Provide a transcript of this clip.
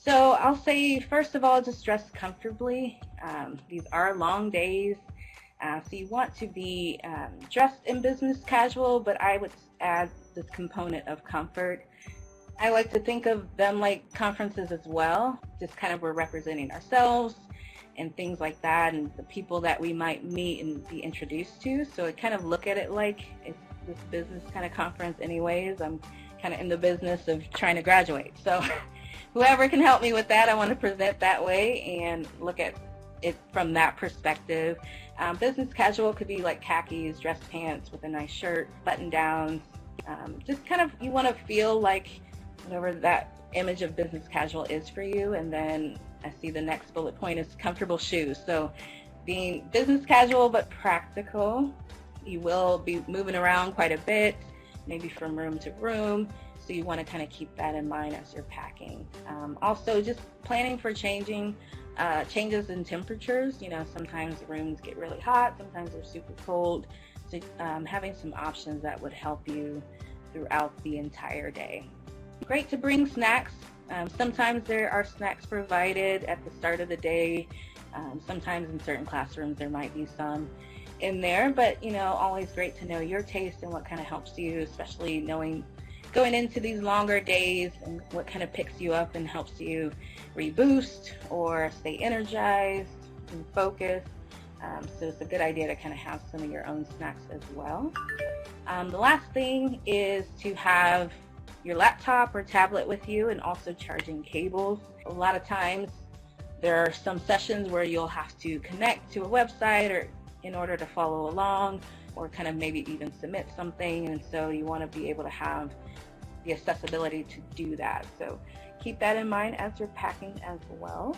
So I'll say, first of all, just dress comfortably. These are long days, so you want to be dressed in business casual, but I would add this component of comfort. I like to think of them like conferences as well, just kind of we're representing ourselves and things like that, and the people that we might meet and be introduced to. So I kind of look at it like it's this business kind of conference anyways. I'm kind of in the business of trying to graduate. So whoever can help me with that, I want to present that way and look at it from that perspective. Business casual could be like khakis, dress pants with a nice shirt, button downs. Just kind of, you want to feel like whatever that image of business casual is for you. And then I see the next bullet point is comfortable shoes. So being business casual but practical, you will be moving around quite a bit, maybe from room to room. So you want to kind of keep that in mind as you're packing. Also, just planning for changes in temperatures. You know, sometimes rooms get really hot, sometimes they're super cold. So having some options that would help you throughout the entire day. Great to bring snacks. Sometimes there are snacks provided at the start of the day. Sometimes in certain classrooms there might be some in there, but you know, always great to know your taste and what kind of helps you, especially knowing going into these longer days and what kind of picks you up and helps you reboost or stay energized and focused. So it's a good idea to kind of have some of your own snacks as well. The last thing is to have your laptop or tablet with you, and also charging cables. A lot of times there are some sessions where you'll have to connect to a website or in order to follow along, or kind of maybe even submit something, and so you want to be able to have the accessibility to do that. So keep that in mind as you're packing as well.